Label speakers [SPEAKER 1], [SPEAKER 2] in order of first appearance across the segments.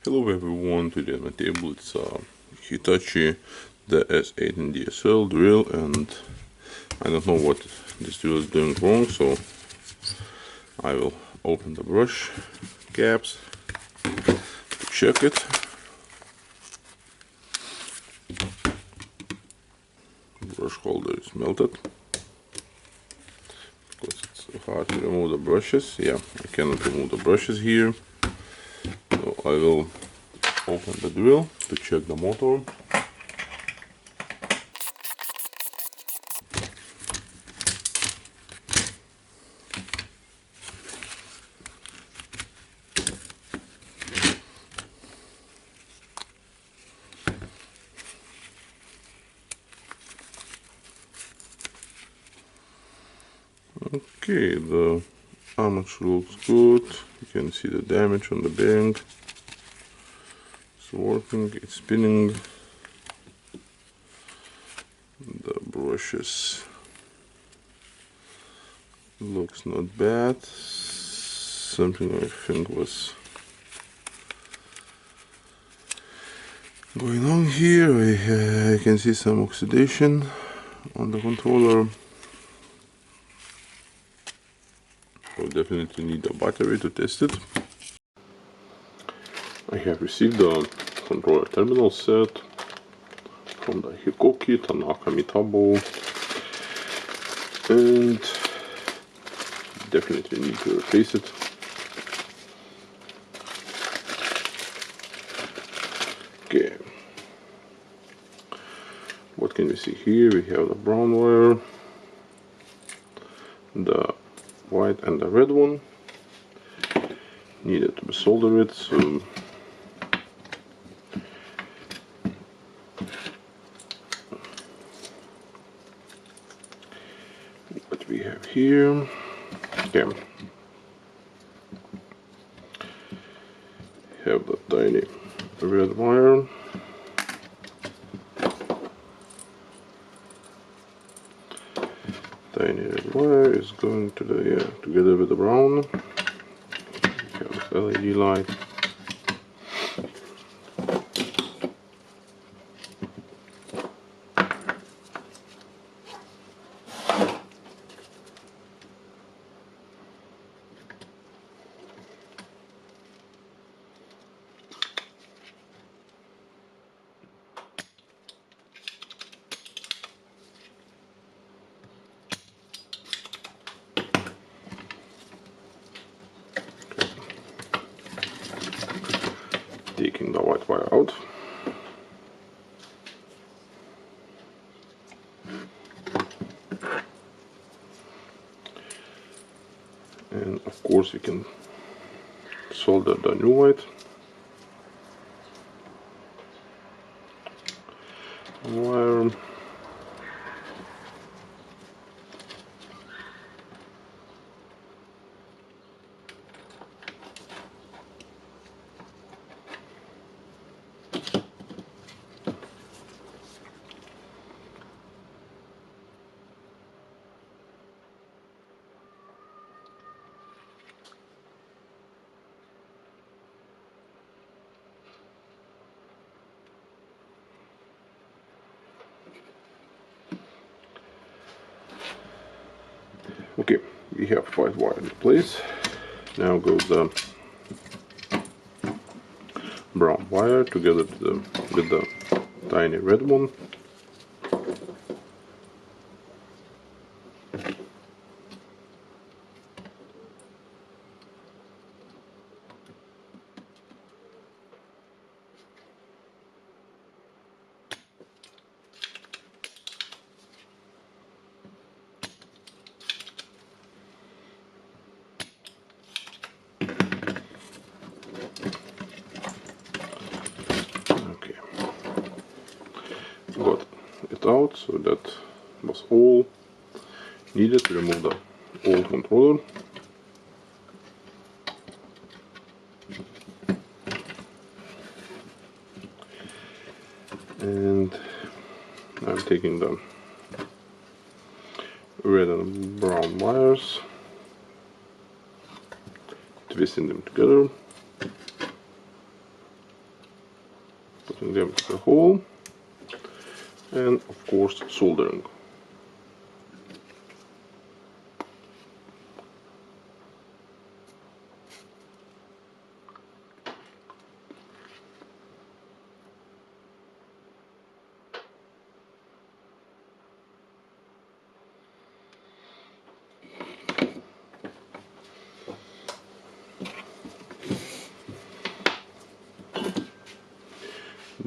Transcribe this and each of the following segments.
[SPEAKER 1] Hello everyone, today on my table it's Hitachi, the S8 and DSL drill, and I don't know what this drill is doing wrong, so I will open the brush caps to check it. Brush holder is melted because it's hard to remove the brushes. Yeah, I cannot remove the brushes here, so I will open the drill to check the motor. Okay, the armature looks good. You can see the damage on the bearing. It's working, it's spinning. The brushes looks not bad. Something I think was going on here. I can see some oxidation on the controller. We'll definitely need a battery to test it. I have received the controller terminal set from the Hikoki Tanaka Mitabo, and definitely need to replace it. Okay, what can we see here? We have the brown wire, the white and the red one. Needed to be soldered, so what we have here, okay, have the tiny red wire, is going to the together with the brown. We have this LED light. Taking the white wire out. And of course we can solder the new white wire. Okay, we have white wire in place. Now goes the brown wire together with the tiny red one. Got it out, so that was all needed to remove the old controller. And I'm taking the red and brown wires, twisting them together. putting them in the hole, and of course soldering.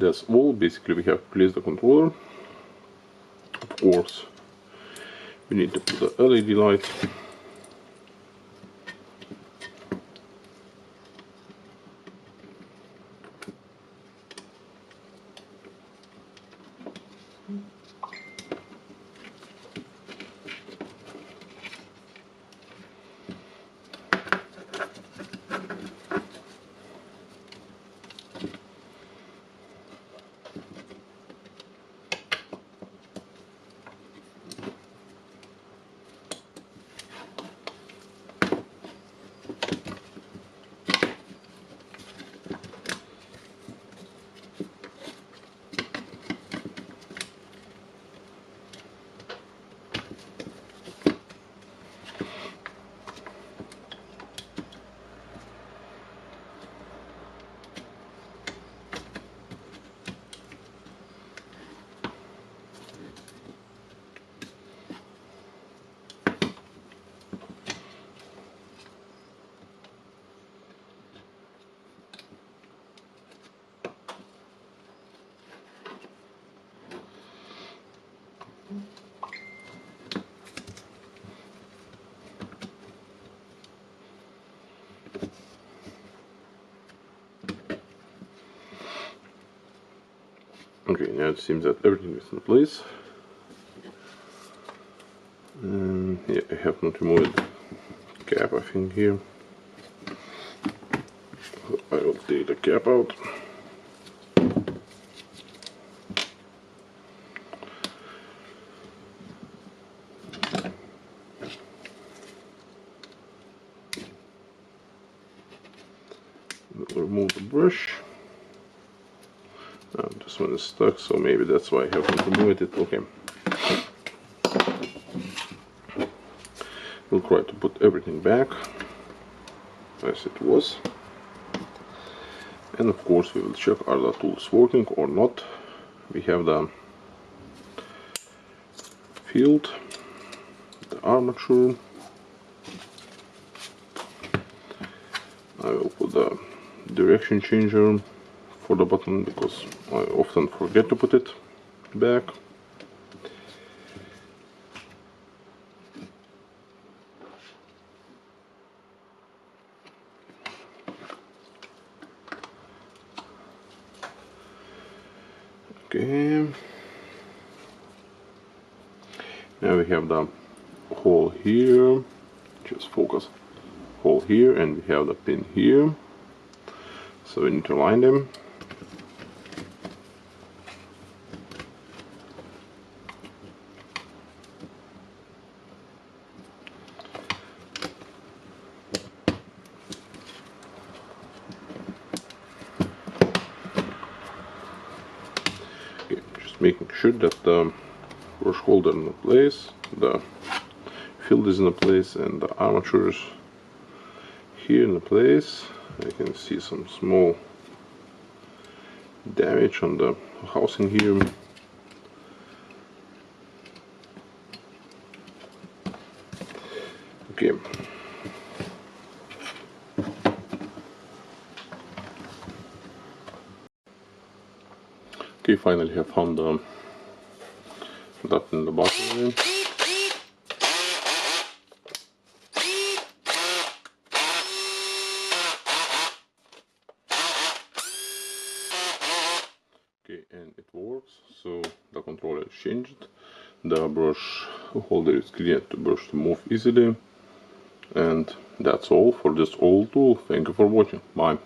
[SPEAKER 1] That's all. Basically we have placed the controller. Of course we need to put the LED light. Okay, now it seems that everything is in place. Yeah, I have not removed the cap, I think, here. So I will take the cap out. Remove the brush. This one is stuck, so maybe that's why I haven't removed it. Okay. We'll try to put everything back as it was. And of course we will check are the tools working or not. We have the field, the armature. I will put the direction changer for the button because I often forget to put it back. Okay. Now we have the hole here. Just focus. Hole here, and we have the pin here. So we need to align them. Making sure that the brush holder is in place, the field is in place, and the armature is here in place. I can see some small damage on the housing here. Okay. Okay, finally I found the nut in the bottom. Okay, and it works. So the controller is changed. The brush holder is clear to brush to move easily. And that's all for this old tool. Thank you for watching. Bye.